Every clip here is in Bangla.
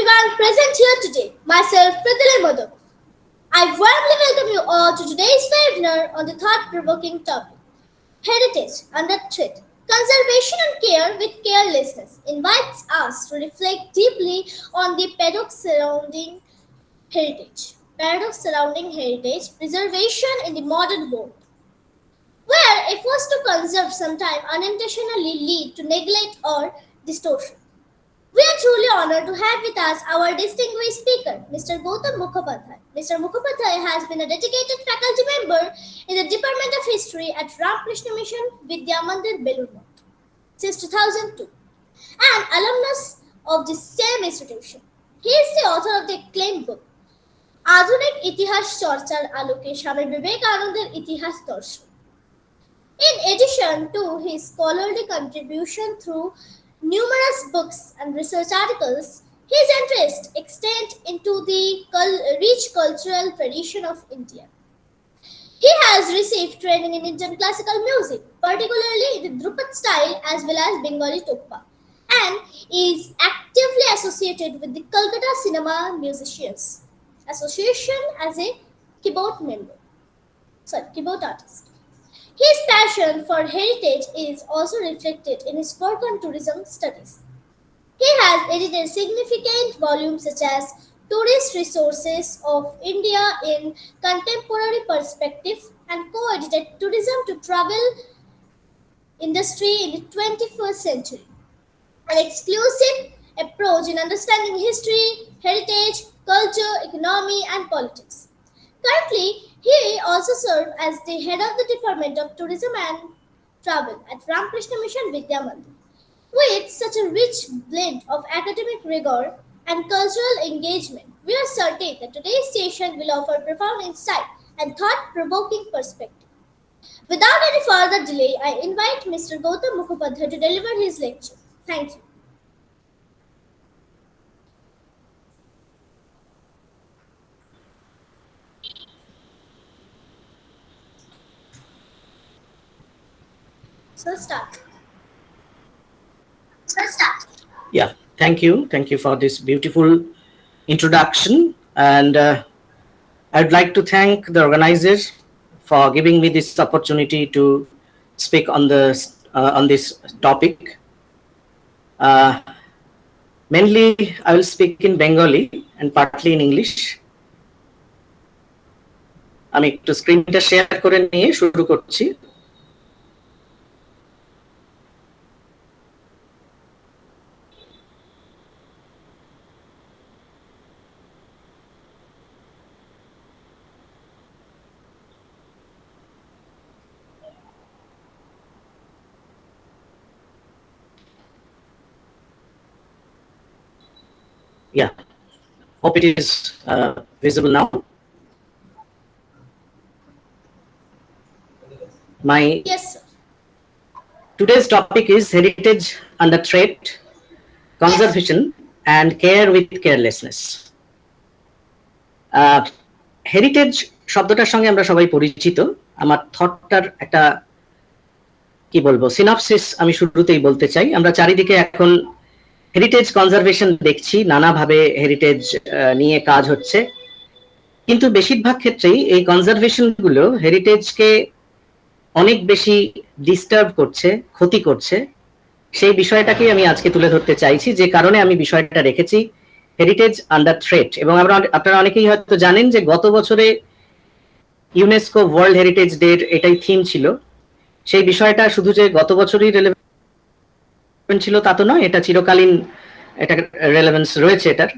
everyone present here today. Myself, Pradile Madhav. I warmly welcome you all to today's webinar on the thought-provoking topic, Heritage Under Threat. Conservation and Care with Carelessness invites us to reflect deeply on the paradox surrounding heritage. Preservation in the modern world, where efforts to conserve sometimes unintentionally lead to neglect or distortion. We are truly honored to have with us our distinguished speaker, Mr. Gautam Mukhopadhyay. Mr. Mukhopadhyay has been a dedicated faculty member in the Department of History at Ramakrishna Mission Vidya Mandir, Belur since 2002, and alumnus of the same institution. He is the author of the acclaimed book, আধুনিক ইতিহাস চর্চার আলোকে স্বামী বিবেকানন্দের ইতিহাস দর্শন. In addition to his scholarly contribution through numerous books and research articles, his interests extend into the rich cultural tradition of India. He has received training in Indian classical music, particularly the Dhrupad style as well as Bengali Tokpa, and is actively associated with the Kolkata Cinema Musicians Association as a keyboard artist. His passion for heritage is also reflected in his work on tourism studies. He has edited significant volumes such as Tourist Resources of India in Contemporary Perspective and co-edited Tourism to Travel Industry in the 21st Century, an exclusive approach in understanding history, heritage, culture, economy, and politics. Currently, he also serves as the head of the Department of Tourism and Travel at Ramakrishna Mission Vidya Mandir. With such a rich blend of academic rigor and cultural engagement, we are certain that today's session will offer profound insight and thought-provoking perspective. Without any further delay, I invite Mr. Gautam Mukhopadhyay to deliver his lecture. Thank you. So start. Yeah, thank you. Thank you for this beautiful introduction. And I'd like to thank the organizers for giving me this opportunity to speak on this topic. Mainly, I will speak in Bengali and partly in English. আমি একটু স্ক্রিনটা শেয়ার করে নিয়ে শুরু করছি. Yeah, hope it is visible now. Yes, sir. Today's topic is heritage under threat, conservation, and care with carelessness. Heritage শব্দটার সঙ্গে আমরা সবাই পরিচিত. আমার থটটার একটা কি বলবো সিনপসিস আমি শুরুতেই বলতে চাই. আমরা চারিদিকে এখন হেরিটেজ কনজারভেশন দেখছি, নানাভাবে হেরিটেজ নিয়ে কাজ হচ্ছে, কিন্তু বেশিরভাগ ক্ষেত্রেই এই কনজারভেশন গুলো হেরিটেজকে অনেক বেশি ডিস্টার্ব করছে, ক্ষতি করছে. সেই বিষয়টাকেই আমি আজকে তুলে ধরতে চাইছি, যে কারণে আমি বিষয়টা রেখেছি হেরিটেজ আন্ডার থ্রেট. এবং আপনারা অনেকেই হয়তো জানেন যে গত বছরে ইউনেস্কো ওয়ার্ল্ড হেরিটেজ ডে এটাই থিম ছিল. সেই বিষয়টা শুধু যে গত বছরই রেলেভেন্ট ছিল তা তো নয়, এটা চিরকালীন এটা রেলেভেন্স রয়েছে এটার.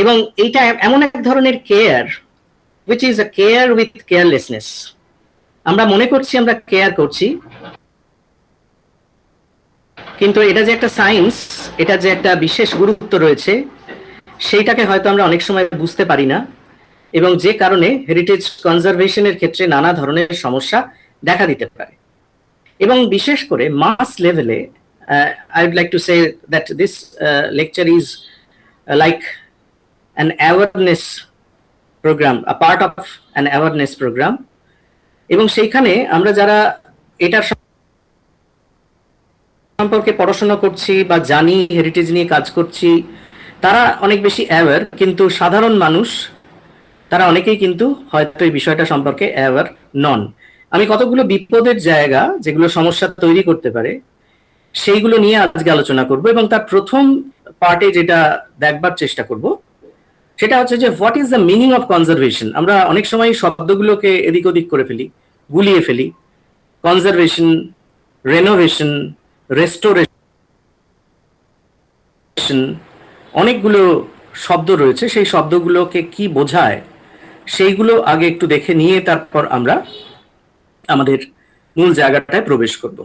এবং এইটা এমন এক ধরনের care which is a care with carelessness. আমরা মনে করছি আমরা কেয়ার করছি, কিন্তু এটা যে একটা সায়েন্স, এটা যে একটা বিশেষ গুরুত্ব রয়েছে, সেইটাকে হয়তো আমরা অনেক সময় বুঝতে পারি না, এবং যে কারণে হেরিটেজ কনজারভেশনের ক্ষেত্রে নানা ধরনের সমস্যা দেখা দিতে পারে. এবং বিশেষ করে মাস লেভেলে I would like to say that this lecture is like an awareness program, a part of an awareness program. এবং সেইখানে আমরা যারা এটার সম্পর্কে পড়াশোনা করছি বা জানি, হেরিটেজ নিয়ে কাজ করছি, তারা অনেক বেশি অ্যাওয়ার, কিন্তু সাধারণ মানুষ তারা অনেকেই কিন্তু হয়তো এই বিষয়টা সম্পর্কে অ্যাওয়ার নন। আমি কতগুলো বিপদের জায়গা যেগুলো সমস্যা তৈরি করতে পারে সেইগুলো নিয়ে আজকে আলোচনা করব, এবং তার প্রথম পার্টে যেটা দেখবার চেষ্টা করব সেটা হচ্ছে যে what is the meaning of conservation. আমরা অনেক সময় শব্দগুলোকে এদিক ওদিক করে ফেলি, গুলিয়ে ফেলি। কনজারভেশন, রেনোভেশন, রেস্টোরেশন, অনেকগুলো শব্দ রয়েছে। সেই শব্দগুলোকে কি বোঝায় সেইগুলো আগে একটু দেখে নিয়ে তারপর আমরা আমাদের মূল জায়গাটায় প্রবেশ করব।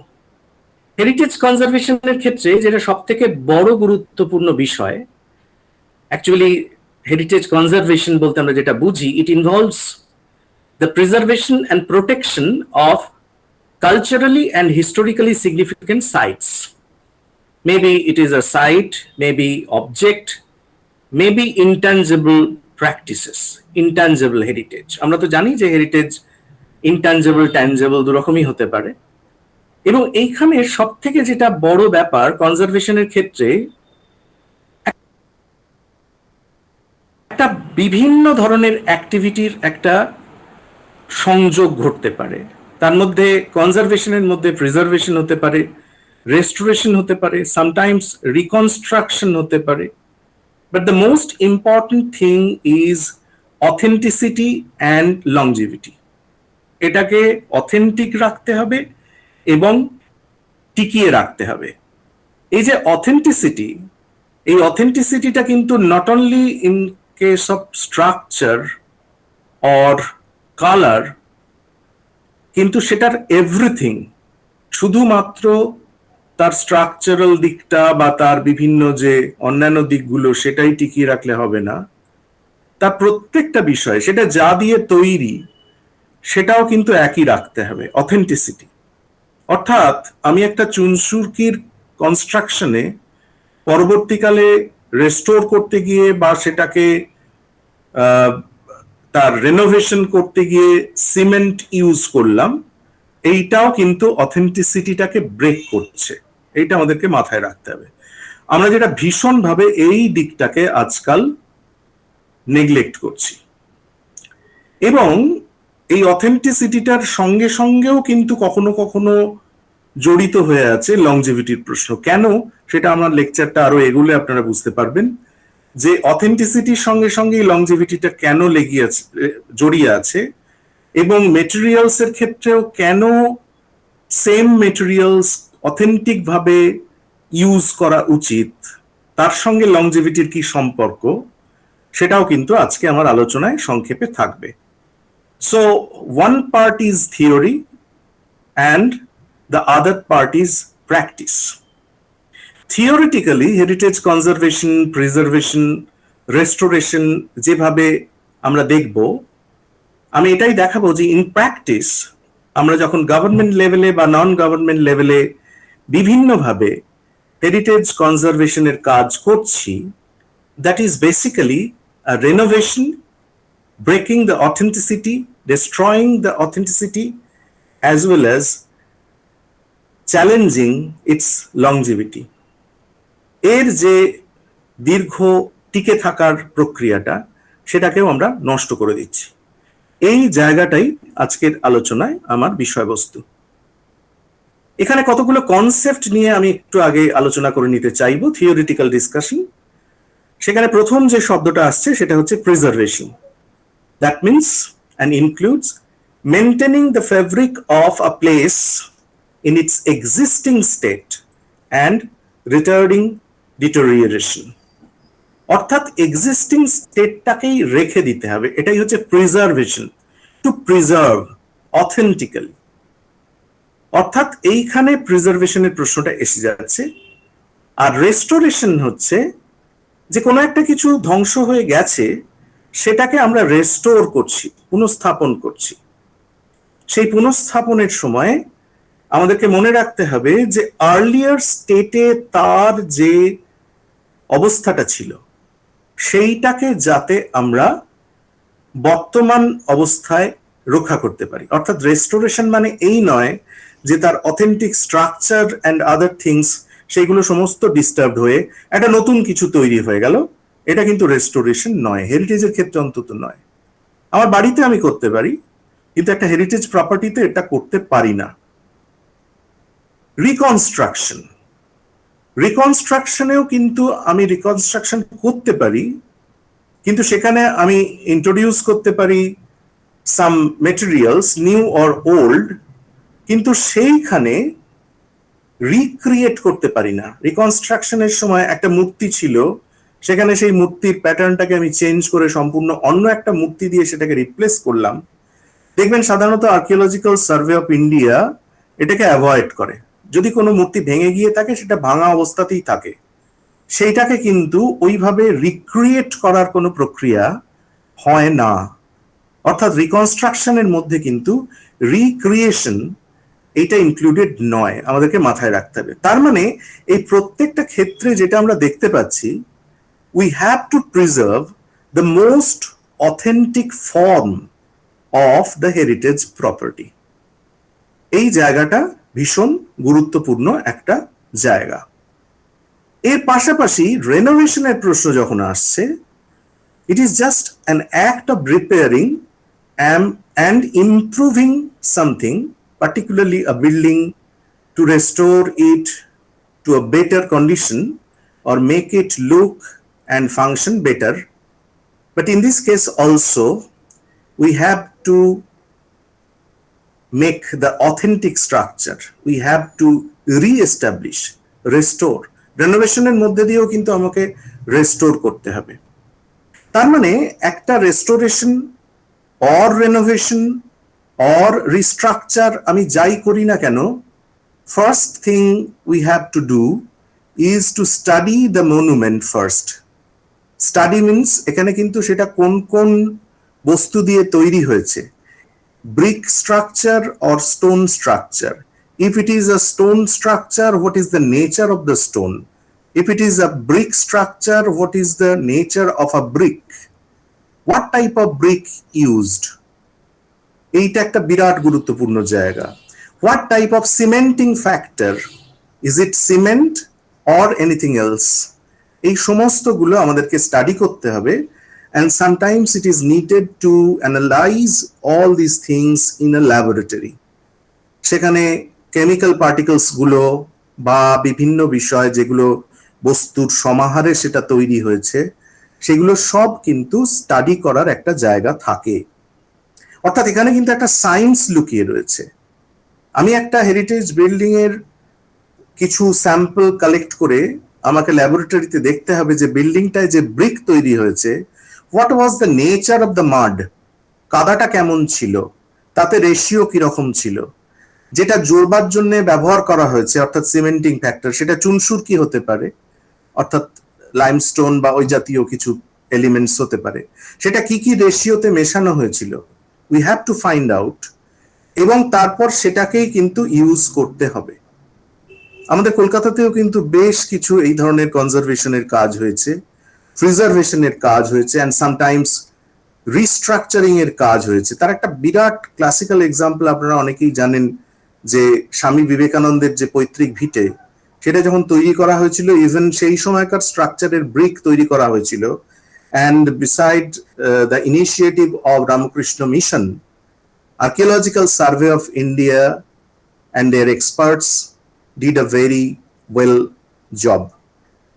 হেরিটেজ কনজারভেশনের ক্ষেত্রে যেটা সব থেকে বড় গুরুত্বপূর্ণ বিষয়, অ্যাকচুয়ালি হেরিটেজ কনজারভেশন বলতে আমরা যেটা বুঝি, ইট involves the preservation and protection of culturally and historically significant sites. Maybe it is a site, maybe object, maybe intangible practices, intangible heritage. আমরা তো জানি যে হেরিটেজ ইনট্যাঞ্জিবল, ট্যাঞ্জিবল দুরকমই হতে পারে। এবং এইখানে সব থেকে যেটা বড় ব্যাপার কনজারভেশনের ক্ষেত্রে, একটা বিভিন্ন ধরনের অ্যাক্টিভিটির একটা সংযোগ ঘটতে পারে। তার মধ্যে কনজারভেশনের মধ্যে প্রিজার্ভেশন হতে পারে, রেস্টোরেশন হতে পারে, সামটাইমস রিকনস্ট্রাকশন হতে পারে। But the most important thing is authenticity and longevity. এটাকে অথেন্টিক রাখতে হবে এবং টিকিয়ে রাখতে হবে। এই যে অথেন্টিসিটি, এই অথেন্টিসিটিটা কিন্তু not only in case of structure or colour, কিন্তু সেটার এভরিথিং, শুধুমাত্র তার স্ট্রাকচারাল দিকটা বা তার বিভিন্ন যে অন্যান্য দিকগুলো সেটাই টিকিয়ে রাখলে হবে না। তার প্রত্যেকটা বিষয়, সেটা যা দিয়ে তৈরি সেটাও কিন্তু একই রাখতে হবে, অথেন্টিসিটি। অর্থাৎ আমি একটা চুনসুরকির কনস্ট্রাকশনে পরবর্তীকালে রেস্টোর করতে গিয়ে বা সেটাকে তার রেনোভেশন করতে গিয়ে সিমেন্ট ইউজ করলাম, এইটাও কিন্তু অথেন্টিসিটিটাকে ব্রেক করছে। এইটা আমাদেরকে মাথায় রাখতে হবে। আমরা যেটা ভীষণভাবে এই দিকটাকে আজকাল নেগলেক্ট করছি, এবং এই অথেন্টিসিটিটার সঙ্গে সঙ্গেও কিন্তু কখনো কখনো জড়িত হয়ে আছে লংজিভিটির প্রশ্ন। কেন, সেটা আমার লেকচারটা আরো এগুলো আপনারা বুঝতে পারবেন যে অথেন্টিসিটির সঙ্গে সঙ্গে লংজিভিটিটা কেন জড়িয়ে আছে, এবং মেটেরিয়ালস এর ক্ষেত্রেও কেন সেম মেটেরিয়ালস অথেন্টিক ভাবে ইউজ করা উচিত, তার সঙ্গে লংজিভিটির কি সম্পর্ক, সেটাও কিন্তু আজকে আমার আলোচনায় সংক্ষেপে থাকবে। So one part is theory and the other part is practice. Theoretically heritage conservation, preservation, restoration যেভাবে আমরা দেখব, আমি এটাই দেখাবো যে ইন প্র্যাকটিস আমরা যখন গভর্নমেন্ট লেভেলে বা নন গভর্নমেন্ট লেভেলে বিভিন্নভাবে হেরিটেজ কনজারভেশনের কাজ করছি, that is basically a renovation, breaking the authenticity, destroying the authenticity, as well as challenging its longevity. এর যে দীর্ঘ টিকে থাকার প্রক্রিয়াটা, সেটাকেও আমরা নষ্ট করে দিচ্ছি। এই জায়গাটাই আজকের আলোচনায় আমার বিষয়বস্তু। এখানে কতগুলো কনসেপ্ট নিয়ে আমি একটু আগে আলোচনা করে নিতে চাইবো, থিওরিটিক্যাল ডিসকাশন। সেখানে প্রথম যে শব্দটা আসছে সেটা হচ্ছে preservation. That means and includes maintaining the fabric of a place in its existing state and retarding deterioration. অর্থাৎ এক্সিস্টিং স্টেটটাকেই রেখে দিতে হবে, এটাই হচ্ছে প্রিজার্ভেশন, টু প্রিজার্ভ অথেন্টিক্যালি। অর্থাৎ এইখানে প্রিজার্ভেশনের প্রশ্নটা এসে যাচ্ছে। আর রেস্টোরেশন হচ্ছে যে কোনো একটা কিছু ধ্বংস হয়ে গেছে সেটাকে আমরা রেস্টোর করছি, পুনঃস্থাপন করছি। সেই পুনঃস্থাপনের সময় আমাদেরকে মনে রাখতে হবে যে আর্লিয়ার স্টেটে তার যে অবস্থাটা ছিল সেইটাকে যাতে আমরা বর্তমান অবস্থায় রক্ষা করতে পারি। অর্থাৎ রেস্টোরেশন মানে এই নয় যে তার authentic structure and other things সেইগুলো সমস্ত ডিস্টার্বড হয়ে একটা নতুন কিছু তৈরি হয়ে গেল, এটা কিন্তু রেস্টোরেশন নয়, হেরিটেজের ক্ষেত্রে অন্তত নয়। আমার বাড়িতে আমি করতে পারি, কিন্তু একটা হেরিটেজ প্রপার্টিতে এটা করতে পারি না। রিকনস্ট্রাকশনেও কিন্তু আমি রিকনস্ট্রাকশন করতে পারি, কিন্তু সেখানে আমি ইন্ট্রোডিউস করতে পারি সাম মেটেরিয়ালস নিউ অর ওল্ড, কিন্তু সেইখানে রিক্রিয়েট করতে পারি না। রিকনস্ট্রাকশনের সময় একটা মূর্তি ছিল, সেখানে সেই মূর্তির প্যাটার্নটাকে আমি চেঞ্জ করে সম্পূর্ণ অন্য একটা মূর্তি দিয়ে সেটাকে রিপ্লেস করলাম। দেখবেন সাধারণত আর্কিওলজিক্যাল সার্ভে অফ ইন্ডিয়া এটাকে অ্যাভয়েড করে। যদি কোনো মূর্তি ভেঙে গিয়ে থাকে সেটা ভাঙা অবস্থাতেই থাকে, সেইটাকে কিন্তু ওইভাবে রিক্রিয়েট করার কোনো প্রক্রিয়া হয় না। অর্থাৎ রিকনস্ট্রাকশনের মধ্যে কিন্তু রিক্রিয়েশন এটা ইনক্লুডেড নয়, আমাদেরকে মাথায় রাখতে হবে। তার মানে এই প্রত্যেকটা ক্ষেত্রে যেটা আমরা দেখতে পাচ্ছি, we have to preserve the most authentic form of the heritage property. এই জায়গাটা ভীষণ গুরুত্বপূর্ণ একটা জায়গা। এর পাশাপাশি রেনোভেশনের প্রশ্ন যখন আসছে, it is just an act of repairing and improving something, particularly a building, to restore it to a better condition or make it look and function better. But in this case also, we have to make the authentic structure. We have to re-establish, restore. রেনোভেশনের মধ্যে দিয়েও কিন্তু আমাকে রেস্টোর করতে হবে। তার মানে একটা restoration or renovation or restructure আমি যাই করি না কেন, first thing we have to do is to study the monument first. Study means এখানে কিন্তু সেটা কোন কোন বস্তু দিয়ে তৈরি হয়েছে, brick structure or stone structure. If it is a stone structure, what is the nature of the stone? If it is a brick structure, what is the nature of a brick? What type of brick used? এইটা একটা বিরাট গুরুত্বপূর্ণ জায়গা। What type of cementing factor? Is it cement or anything else? এই সমস্তগুলো আমাদেরকে স্টাডি করতে হবে। And sometimes it is needed to analyze all these things in a laboratory. সেখানে কেমিক্যাল পার্টিকলস গুলো বা বিভিন্ন বিষয় যেগুলো বস্তুর সমাহারে সেটা তৈরি হয়েছে, সেগুলো সব কিন্তু স্টাডি করার একটা জায়গা থাকে। অর্থাৎ এখানে কিন্তু একটা সায়েন্স লুকিয়ে রয়েছে। আমি একটা হেরিটেজ বিল্ডিং এর কিছু স্যাম্পল কালেক্ট করে আমাকে ল্যাবরেটরিতে দেখতে হবে যে বিল্ডিংটায় যে ব্রিক তৈরি হয়েছে, what was the nature of the mud, কাদাটা কেমন ছিল, তাতে রেশিও কিরকম ছিল, যেটা জোড়বার জন্য ব্যবহার করা হয়েছে অর্থাৎ সিমেন্টিং ফ্যাক্টর, সেটা চুনসুর কি হতে পারে, অর্থাৎ লাইমস্টোন বা ওই জাতীয় কিছু এলিমেন্টস হতে পারে, সেটা কি কি রেশিওতে মেশানো হয়েছিল, we have to find out, এবং তারপর সেটাকেই কিন্তু ইউজ করতে হবে। আমাদের কলকাতাতেও কিন্তু বেশ কিছু এই ধরনের কনজারভেশনের কাজ হয়েছে, প্রিজার্ভেশনের কাজ হয়েছে, অ্যান্ড সামটাইমস রিস্ট্রাকচারিং এর কাজ হয়েছে। তার একটা বিরাট ক্লাসিক্যাল এক্সাম্পল আপনারা অনেকেই জানেন যে স্বামী বিবেকানন্দের যে পৈতৃক ভিটে, সেটা যখন তৈরি করা হয়েছিল, ইভেন সেই সময়কার স্ট্রাকচারের ব্রিক তৈরি করা হয়েছিল, and beside the initiative of Ramakrishna mission, Archaeological Survey of India and their experts did a very well job.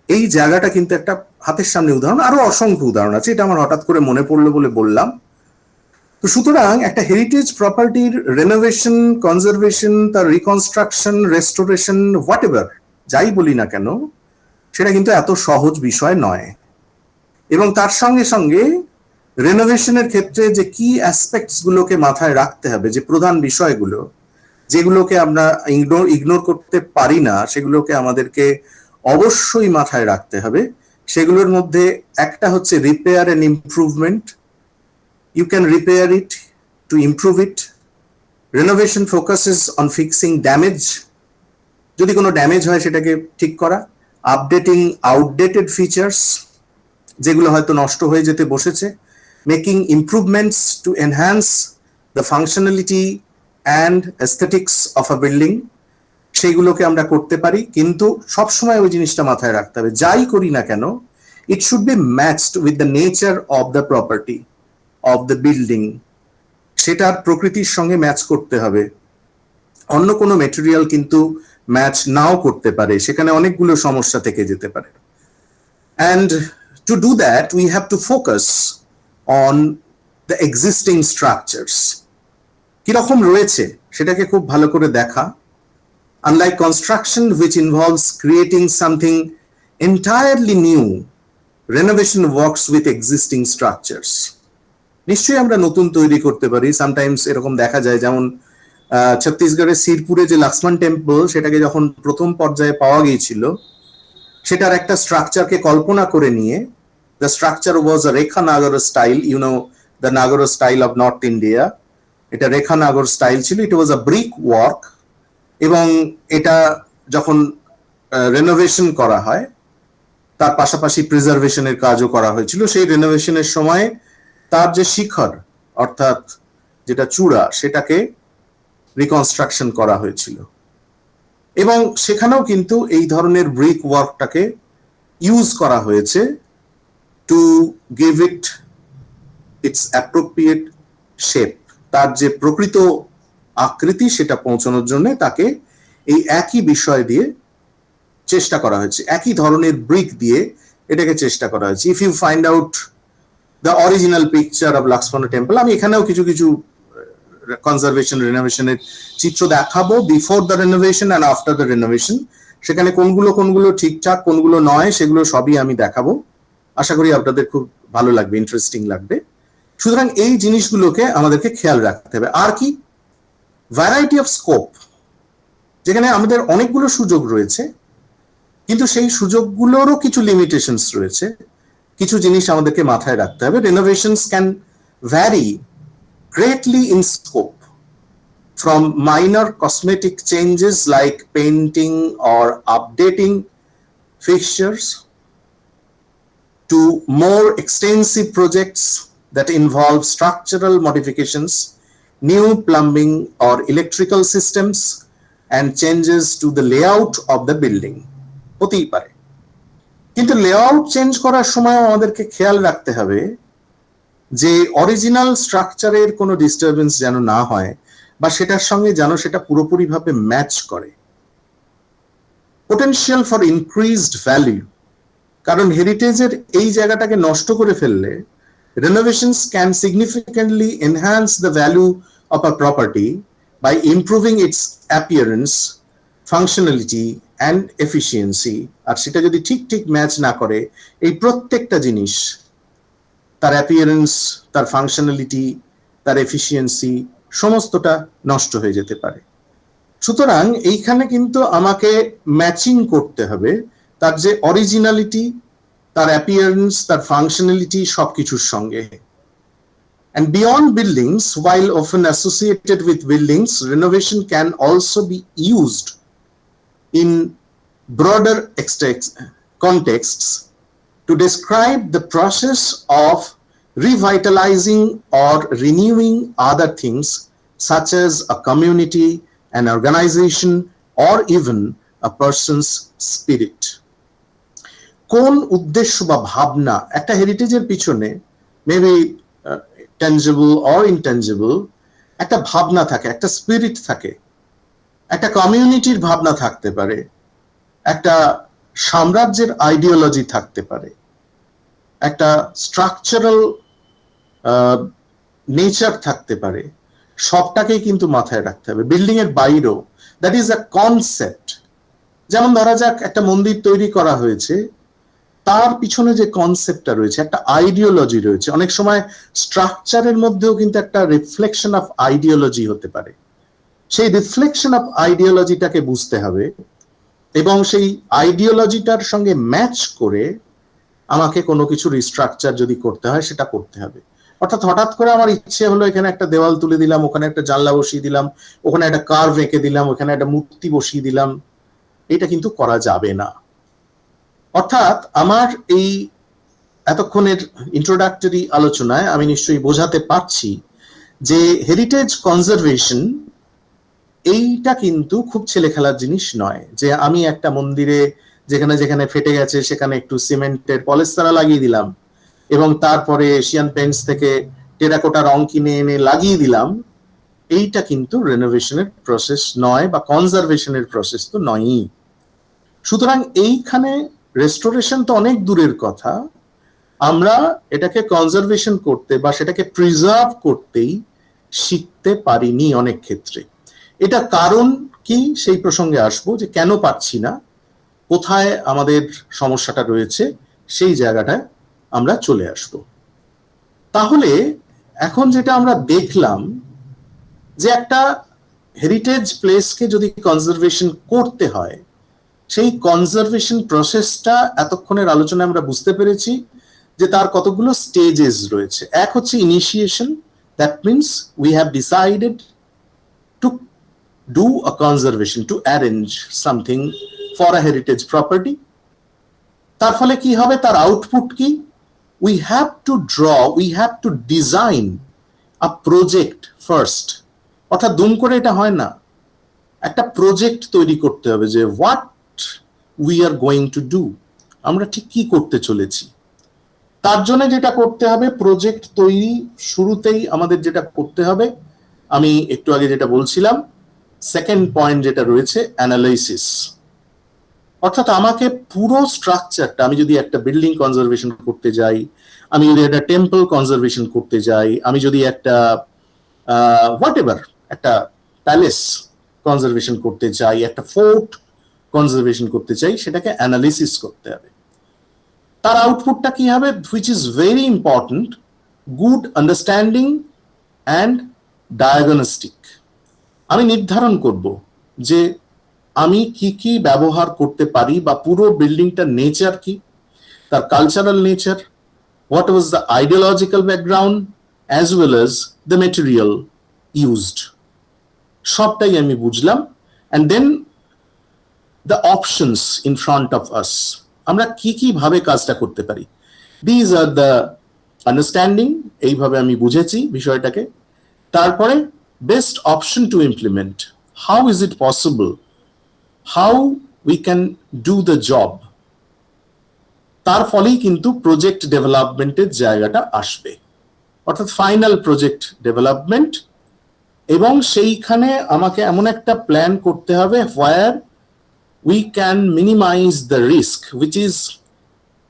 এই জায়গাটা কিন্তু একটা হাতের সামনে উদাহরণ, আরো অসংখ্য উদাহরণ আছে, এটা আমার হঠাৎ করে মনে পড়লো বলে বললাম। তো সুতরাং একটা হেরিটেজ প্রপার্টির রেনোভেশন, কনজারভেশন, তার রিকনস্ট্রাকশন, রেস্টোরেশন, হোয়াট এভার যাই বলি না কেন, সেটা কিন্তু এত সহজ বিষয় নয়। এবং তার সঙ্গে সঙ্গে রেনোভেশনের ক্ষেত্রে যে কি অ্যাসপেক্টস গুলোকে মাথায় রাখতে হবে, যে প্রধান বিষয়গুলো যেগুলোকে আমরা ইগনোর করতে পারি না, সেগুলোকে আমাদেরকে অবশ্যই মাথায় রাখতে হবে। সেগুলোর মধ্যে একটা হচ্ছে repair and improvement. You can repair it to improve it. Renovation focuses on fixing damage, যদি কোনো ড্যামেজ হয় সেটাকে ঠিক করা। আপডেটিং আউটডেটেড ফিচার্স, যেগুলো হয়তো নষ্ট হয়ে যেতে বসেছে। Making improvements to enhance the functionality and aesthetics of a building, সেইগুলোকে আমরা করতে পারি। কিন্তু সবসময় ওই জিনিসটা মাথায় রাখতে হবে, যাই করি না কেন it should be matched with the nature of the property of the building. সেটার প্রকৃতির সঙ্গে ম্যাচ করতে হবে। অন্য কোনো মেটেরিয়াল কিন্তু ম্যাচ নাও করতে পারে, সেখানে অনেকগুলো সমস্যা থেকে যেতে পারে। And to do that, we have to focus on the existing structures. কিরকম রয়েছে সেটাকে খুব ভালো করে দেখা। Unlike construction, which involves creating something entirely new, renovation works with existing structures. নিশ্চয়ই আমরা নতুন তৈরি করতে পারি। সামটাইমস এরকম দেখা যায়, যেমন ছত্তিশগড়ের সিরপুরে যে লক্ষ্মণ টেম্পল, সেটাকে যখন প্রথম পর্যায়ে পাওয়া গিয়েছিল, সেটার একটা স্ট্রাকচারকে কল্পনা করে নিয়ে, the structure was a Rekha Nagara style, you know, the Nagara style of North India. এটা রেখা নাগর স্টাইল ছিল, it was a brick work, এবং এটা যখন রেনোভেশন করা হয় তার পাশাপাশি প্রিজার্ভেশনের কাজও করা হয়েছিল। সেই রেনোভেশনের সময় তার যে শিখর অর্থাৎ যেটা চূড়া, সেটাকে রিকনস্ট্রাকশন করা হয়েছিল, এবং সেখানেও কিন্তু এই ধরনের ব্রিক ওয়ার্কটাকে ইউজ করা হয়েছে to give it it's appropriate shape. তার যে প্রকৃত আকৃতি সেটা পৌঁছানোর জন্য তাকে এই একই বিষয় দিয়ে চেষ্টা করা হয়েছে, একই ধরনের ব্রিক দিয়ে এটাকে চেষ্টা করা হয়েছে। If you find out the original picture of Lakshman temple, আমি এখানেও কিছু কিছু কনজারভেশন রেনোভেশনের চিত্র দেখাবো, before the renovation and after the renovation. সেখানে কোনগুলো ঠিকঠাক, কোনগুলো নয়, সেগুলো সবই আমি দেখাবো। আশা করি আপনাদের খুব ভালো লাগবে, ইন্টারেস্টিং লাগবে। সুতরাং এই জিনিসগুলোকে আমাদেরকে খেয়াল রাখতে হবে। আর কি, ভ্যারাইটি অফ স্কোপ, যেখানে আমাদের অনেকগুলো সুযোগ রয়েছে, কিন্তু সেই সুযোগগুলোরও কিছু লিমিটেশনস রয়েছে। কিছু জিনিস আমাদেরকে মাথায় রাখতে হবে। Renovations can vary greatly in scope, from minor cosmetic changes like painting or updating fixtures to more extensive projects that involve structural modifications, new plumbing or electrical systems, and changes to the layout of the building. হতেই পারে, কিন্তু লেআউট চেঞ্জ করার সময় আমাদেরকে খেয়াল রাখতে হবে যে অরিজিনাল স্ট্রাকচারের কোনো ডিস্টারবেন্স যেন না হয়, বা সেটার সঙ্গে যেন সেটা পুরোপুরিভাবে ম্যাচ করে। পোটেনশিয়াল ফর ইনক্রিজড ভ্যালু, কারণ হেরিটেজের এই জায়গাটাকে নষ্ট করে ফেললে renovations can significantly enhance the value of a property by improving its appearance, functionality and efficiency. আর সেটা যদি ঠিক ম্যাচ না করে, এই প্রত্যেকটা জিনিস, তার অ্যাপিয়ারেন্স, তার ফাংশনালিটি, তার এফিসিয়েন্সি, সমস্তটা নষ্ট হয়ে যেতে পারে। সুতরাং এইখানে কিন্তু আমাকে ম্যাচিং করতে হবে তার যে অরিজিনালিটি, তার অ্যাপিয়ারেন্স, তার ফাংশনালিটি সবকিছুর সঙ্গে। And beyond buildings, while often associated with buildings, renovation can also be used in broader contexts to describe the process of revitalizing or renewing other things, such as a community, an organization, or even a person's spirit. কোন উদ্দেশ্য বা ভাবনা একটা হেরিটেজের পিছনে, মেবি টেনজিবল অর ইনটেনজিবল, একটা ভাবনা থাকে, একটা স্পিরিট থাকে, একটা কমিউনিটির ভাবনা থাকতে পারে, একটা সাম্রাজ্যের আইডিওলজি থাকতে পারে, একটা স্ট্রাকচারাল নেচার থাকতে পারে। সবটাকেই কিন্তু মাথায় রাখতে হবে। বিল্ডিং এর বাইরেও, দ্যাট ইজ আ কনসেপ্ট। যেমন ধরা যাক একটা মন্দির তৈরি করা হয়েছে, তার পিছনে যে কনসেপ্টটা রয়েছে, একটা আইডিওলজি রয়েছে। অনেক সময় স্ট্রাকচারের মধ্যেও কিন্তু একটা রিফ্লেকশন অফ আইডিওলজি হতে পারে। সেই রিফ্লেকশন অফ আইডিওলজিটাকে বুঝতে হবে, এবং সেই আইডিওলজিটার সঙ্গে ম্যাচ করে আমাকে কোনো কিছু রিস্ট্রাকচার যদি করতে হয়, সেটা করতে হবে। অর্থাৎ হঠাৎ করে আমার ইচ্ছে হলো এখানে একটা দেওয়াল তুলে দিলাম, ওখানে একটা জানলা বসিয়ে দিলাম, ওখানে একটা কার্ভ এঁকে দিলাম, ওখানে একটা মূর্তি বসিয়ে দিলাম, এটা কিন্তু করা যাবে না। অর্থাৎ আমার এই এতক্ষণের ইন্ট্রোডাক্টরি আলোচনায় আমি নিশ্চয়ই বোঝাতে পারছি যে হেরিটেজ কনজারভেশন এইটা কিন্তু খুব ছেলে খেলার জিনিস নয়, যে আমি একটা মন্দিরে যেখানে যেখানে ফেটে গেছে সেখানে একটু সিমেন্টের পলেস্তারা লাগিয়ে দিলাম, এবং তারপরে এশিয়ান পেইন্টস থেকে টেরাকোটা রং কিনে এনে লাগিয়ে দিলাম, এইটা কিন্তু রেনোভেশনের প্রসেস নয় বা কনজারভেশনের প্রসেস তো নয়ই। সুতরাং এইখানে রেস্টোরেশন তো অনেক দূরের কথা, আমরা এটাকে কনজারভেশন করতে বা সেটাকে প্রিজার্ভ করতেই শিখতে পারিনি অনেক ক্ষেত্রে। এটা কারণ কি সেই প্রসঙ্গে আসবো, যে কেন পাচ্ছি না, কোথায় আমাদের সমস্যাটা রয়েছে, সেই জায়গাটায় আমরা চলে আসব। তাহলে এখন যেটা আমরা দেখলাম, যে একটা হেরিটেজ প্লেসকে যদি কনজারভেশন করতে হয়, সেই কনজারভেশন প্রসেসটা এতক্ষণের আলোচনায় আমরা বুঝতে পেরেছি যে তার কতগুলো স্টেজেস রয়েছে। এক হচ্ছে initiation, that means we have decided to do a conservation, to arrange something for a heritage property. তার ফলে কি হবে, তার আউটপুট কি, we have to draw, we have to design a project first. অর্থাৎ দুম করে এটা হয় না, একটা প্রজেক্ট তৈরি করতে হবে যে what we are going to do, আমরা ঠিক কি করতে চলেছি। তার জন্য যেটা করতে হবে, প্রজেক্ট তৈরি শুরুতেই আমাদের যেটা করতে হবে, আমি একটু আগে যেটা বলছিলাম, সেকেন্ড পয়েন্ট যেটা রয়েছে, অ্যানালাইসিস। অর্থাৎ আমাকে পুরো স্ট্রাকচারটা, আমি যদি একটা বিল্ডিং কনজারভেশন করতে যাই, আমি যদি একটা টেম্পল কনজারভেশন করতে যাই, আমি যদি একটা হোয়াট এভার একটা প্যালেস কনজারভেশন করতে চাই, একটা ফোর্ট কনজারভেশন করতে চাই, সেটাকে অ্যানালিসিস করতে হবে। তার আউটপুটটা কি হবে, which is very important, good understanding and diagnostic. আমি নির্ধারণ করব যে আমি কি কি ব্যবহার করতে পারি, বা পুরো বিল্ডিংটার নেচার কি, তার cultural nature, what was the ideological background, as well as the material used, সবটাই আমি বুঝলাম। and then the options in front of us, আমরা কি কি ভাবে কাজটা করতে পারি, these are the understanding, এইভাবে আমি বুঝেছি বিষয়টাকে। তারপরে best option to implement, how is it possible, how we can do the job, তার ফলেই কিন্তু প্রজেক্ট ডেভেলপমেন্টের জায়গাটা আসবে, অর্থাৎ ফাইনাল প্রজেক্ট ডেভেলপমেন্ট। এবং সেইখানে আমাকে এমন একটা প্ল্যান করতে হবে where we can minimize the risk, which is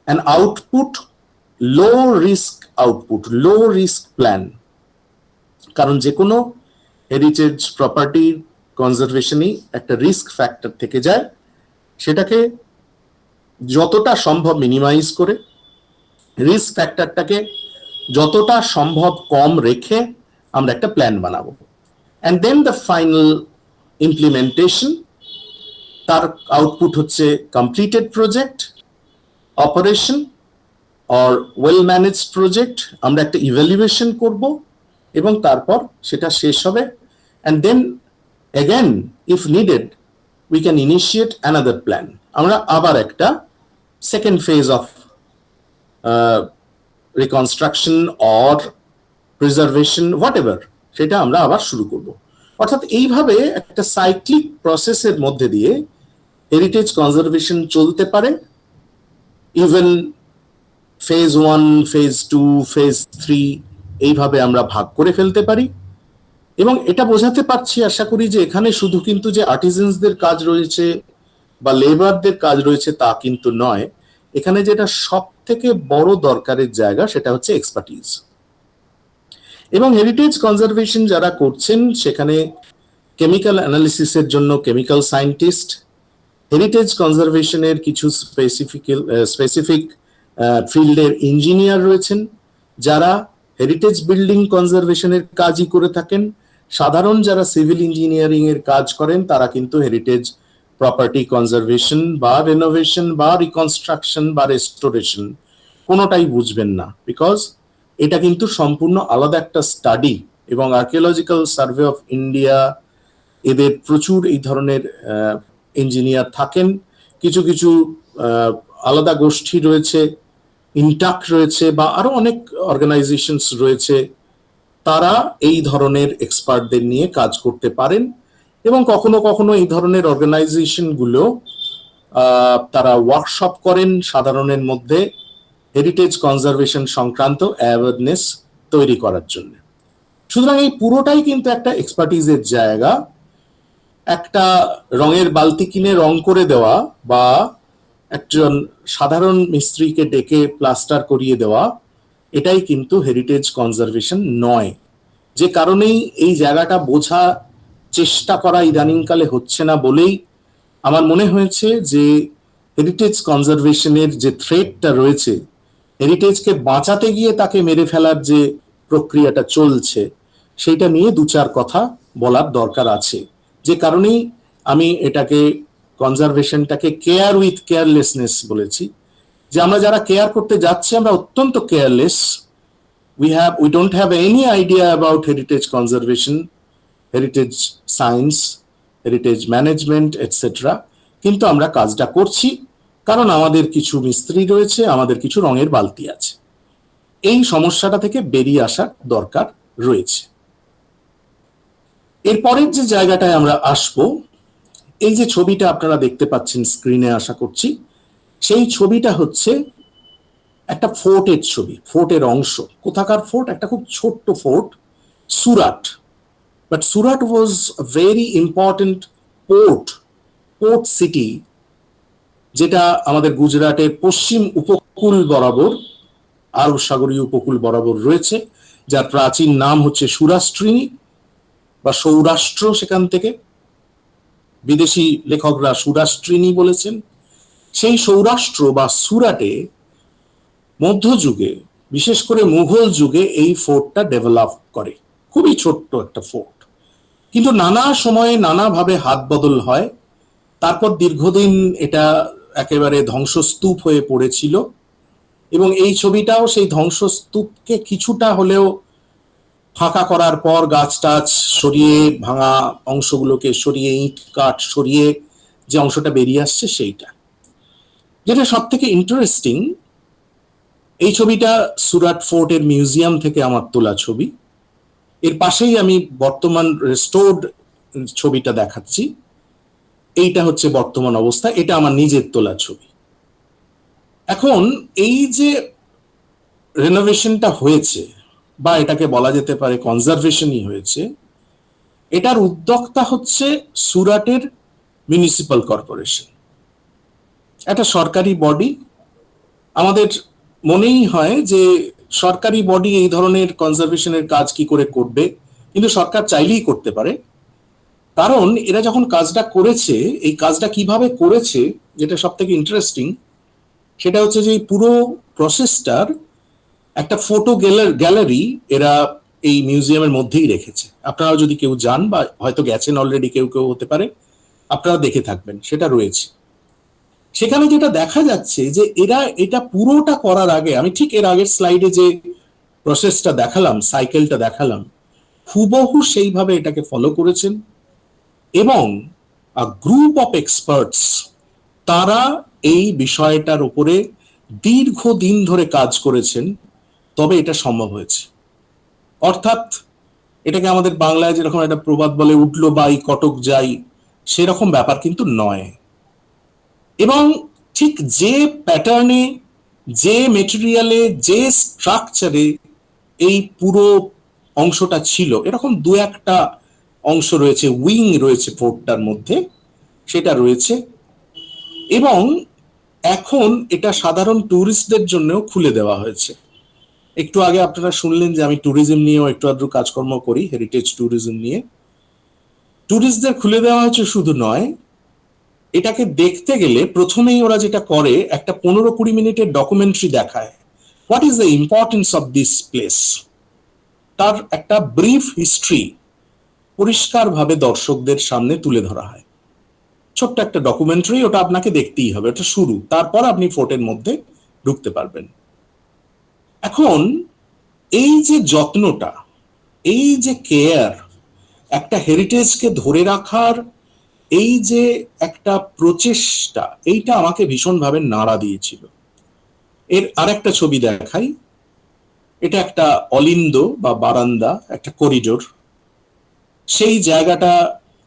an output, low risk output, low risk plan। কারণ যে কোনো হেরিটেজ প্রপার্টির কনজারভেশনই একটা রিস্ক ফ্যাক্টর থেকে যায়, সেটাকে যতটা সম্ভব মিনিমাইজ করে, রিস্ক ফ্যাক্টরটাকে যতটা সম্ভব কম রেখে আমরা একটা প্ল্যান বানাবো। And then the final implementation, তার আউটপুট হচ্ছে completed project, operation or well managed project. আমরা একটা ইভ্যালুয়েশন করব এবং তারপর সেটা শেষ হবে। And then again if needed we can initiate another plan, আমরা আবার একটা second phase of reconstruction or preservation what ever, সেটা আমরা আবার শুরু করব। অর্থাৎ এইভাবে একটা সাইক্লিক প্রসেসের মধ্যে দিয়ে হেরিটেজ কনজারভেশন চলতে পারে। ইভেন ফেজ 1, ফেজ 2, ফেজ 3 এইভাবে আমরা ভাগ করে ফেলতে পারি। এবং এটা বোঝাতে পারছি আশা করি যে এখানে শুধু কিন্তু যে আর্টিজানসদের কাজ রয়েছে বা লেবারদের কাজ রয়েছে তা কিন্তু নয়, এখানে যেটা সব থেকে বড় দরকারের জায়গা সেটা হচ্ছে এক্সপার্টিজ। এবং হেরিটেজ কনজারভেশন যারা করছেন সেখানে কেমিক্যাল অ্যানালিসিসের জন্য কেমিক্যাল সায়েন্টিস্ট, হেরিটেজ কনজারভেশনের কিছু স্পেসিফিক ফিল্ডের ইঞ্জিনিয়ার রয়েছেন যারা হেরিটেজ বিল্ডিং কনজারভেশনের কাজই করে থাকেন। সাধারণ যারা সিভিল ইঞ্জিনিয়ারিং এর কাজ করেন তারা কিন্তু হেরিটেজ প্রপার্টি কনজারভেশন বা রেনোভেশন বা রিকনস্ট্রাকশন বা রেস্টোরেশন কোনোটাই বুঝবেন না, বিকজ এটা কিন্তু সম্পূর্ণ আলাদা একটা স্টাডি। এবং আর্কিওলজিক্যাল সার্ভে অফ ইন্ডিয়া এদের প্রচুর এই ধরনের ইঞ্জিনিয়ার থাকেন। কিছু কিছু আলাদা গোষ্ঠী রয়েছে, ইনটাক রয়েছে বা আরো অনেক অর্গানাইজেশনস রয়েছে, তারা এই ধরনের এক্সপার্টদের নিয়ে কাজ করতে পারেন। এবং কখনো কখনো এই ধরনের অর্গানাইজেশনগুলো তারা ওয়ার্কশপ করেন সাধারণের মধ্যে হেরিটেজ কনজারভেশন সংক্রান্ত অ্যাওয়ারনেস তৈরি করার জন্য। সুতরাং এই পুরোটাই কিন্তু একটা এক্সপার্টিজের জায়গা। একটা রঙের বালতি কিনে রং করে দেওয়া বা একজন সাধারণ মিস্ত্রিকে ডেকে প্লাস্টার করিয়ে দেওয়া, এটাই কিন্তু হেরিটেজ কনজারভেশন নয়। যে কারণেই এই জায়গাটা বোঝা চেষ্টা করা ইদানিংকালে হচ্ছে না বলেই আমার মনে হয়েছে যে হেরিটেজ কনজারভেশনের যে থ্রেটটা রয়েছে, হেরিটেজকে বাঁচাতে গিয়ে তাকে মেরে ফেলার যে প্রক্রিয়াটা চলছে, সেইটা নিয়ে দু চার কথা বলার দরকার আছে। যে কারণেই আমি এটাকে কনজারভেশনটাকে কেয়ার উইথ কেয়ারলেসনেস বলেছি, যে আমরা যারা কেয়ার করতে যাচ্ছি আমরা অত্যন্ত careless. We don't have any idea about heritage conservation, heritage science, heritage management, etc. কিন্তু আমরা কাজটা করছি কারণ আমাদের কিছু মিস্ত্রি রয়েছে, আমাদের কিছু রঙের বালতি আছে। এই সমস্যাটা থেকে বেরিয়ে আসার দরকার রয়েছে। এরপরের যে জায়গাটায় আমরা আসব, এই যে ছবিটা আপনারা দেখতে পাচ্ছেন স্ক্রিনে আশা করছি, সেই ছবিটা হচ্ছে একটা ফোর্টের ছবি, ফোর্টের অংশ। কোথাকার ফোর্ট? একটা খুব ছোট্ট fort, Surat. But Surat was a very important port city, যেটা আমাদের গুজরাটের পশ্চিম উপকূল বরাবর, আরব সাগরীয় উপকূল বরাবর রয়েছে, যার প্রাচীন নাম হচ্ছে সুরাষ্ট্রিনী বা সৌরাষ্ট্র। সেখান থেকে বিদেশি লেখকরা সুরাষ্ট্রিনী বলেছেন। সেই সৌরাষ্ট্র বা সুরাটে মধ্যযুগে, বিশেষ করে মুঘল যুগে, এই ফোর্টটা ডেভেলপ করে। খুবই ছোট্ট একটা ফোর্ট, কিন্তু নানা সময়ে নানাভাবে হাত বদল হয়। তারপর দীর্ঘদিন এটা একেবারে ধ্বংসস্তূপ হয়ে পড়েছিল, এবং এই ছবিটাও সেই ধ্বংসস্তূপকে কিছুটা হলেও ফাঁকা করার পর গাছ টাছ সরিয়ে, ভাঙা অংশগুলোকে সরিয়ে, ইট কাঠ সরিয়ে যে অংশটা বেরিয়ে আসছে সেইটা। যেটা সব থেকে ইন্টারেস্টিং, এই ছবিটা সুরাট ফোর্টের মিউজিয়াম থেকে আমার তোলা ছবি। এর পাশেই আমি বর্তমান রেস্টোর্ড ছবিটা দেখাচ্ছি। এইটা হচ্ছে বর্তমান অবস্থা, এটা আমার নিজের তোলা ছবি। এখন এই যে রেনোভেশনটা হয়েছে, বা এটাকে বলা যেতে পারে কনজারভেশনই হয়েছে, এটার উদ্যোক্তা হচ্ছে সুরাটের মিউনিসিপ্যাল কর্পোরেশন, একটা সরকারি বডি। আমাদের মনেই হয় যে সরকারি বডি এই ধরনের কনজারভেশনের কাজ কি করে করবে, কিন্তু সরকার চাইলেই করতে পারে। কারণ এরা যখন কাজটা করেছে, এই কাজটা কিভাবে করেছে, যেটা সব থেকে ইন্টারেস্টিং, সেটা হচ্ছে যে এই পুরো প্রসেসটার একটা ফটো গ্যালারি এরা এই মিউজিয়ামের মধ্যেই রেখেছে। আপনারা যদি কেউ যান, বা হয়তো গেছেন অলরেডি, কেউ কেউ হতে পারে, আপনারা দেখে থাকবেন, সেটা রয়েছে। সেখানে যেটা দেখা যাচ্ছে যে এরা এটা পুরোটা করার আগে, আমি ঠিক এর আগের স্লাইডে যে প্রসেসটা দেখালাম, সাইকেলটা দেখালাম, হুবহু সেইভাবে এটাকে ফলো করেছেন। এবং গ্রুপ অফ এক্সপার্টস, তারা এই বিষয়টার উপরে দীর্ঘদিন ধরে কাজ করেছেন, তবে এটা সম্ভব হয়েছে। অর্থাৎ এটাকে আমাদের বাংলায় যেরকম একটা প্রবাদ বলে, উঠলো বাই কটক যাই, সেরকম ব্যাপার কিন্তু নয়। এবং ঠিক যে প্যাটার্নে, যে মেটেরিয়ালে, যে স্ট্রাকচারে এই পুরো অংশটা ছিল, এরকম দু একটা অংশ রয়েছে, উইং রয়েছে ফোর্টটার মধ্যে, সেটা রয়েছে। এবং এখন এটা সাধারণ ট্যুরিস্টদের জন্যও খুলে দেওয়া হয়েছে। একটু আগে আপনারা শুনলেন যে আমি ট্যুরিজম নিয়েও একটু আধটু কাজকর্ম করি, হেরিটেজ ট্যুরিজম নিয়ে। ট্যুরিস্টদের খুলে দেওয়া হয়েছে শুধু নয়, এটাকে দেখতে গেলে প্রথমেই ওরা যেটা করে, একটা 15-20 মিনিটের ডকুমেন্টারি দেখায়, what is the importance of this place. তার একটা ব্রিফ হিস্ট্রি পরিষ্কারভাবে দর্শকদের সামনে তুলে ধরা হয়। ছোট্ট একটা ডকুমেন্টারি, ওটা আপনাকে দেখতেই হবে, ওটা শুরু, তারপর আপনি ফোর্টের মধ্যে ঢুকতে পারবেন। এখন এই যে যত্নটা, এই যে কেয়ার, একটা হেরিটেজকে ধরে রাখার এই যে একটা প্রচেষ্টা, এইটা আমাকে ভীষণভাবে নাড়া দিয়েছিল। এর আরেকটা ছবি দেখাই। এটা একটা অলিন্দ বা বারান্দা, একটা করিডোর। সেই জায়গাটা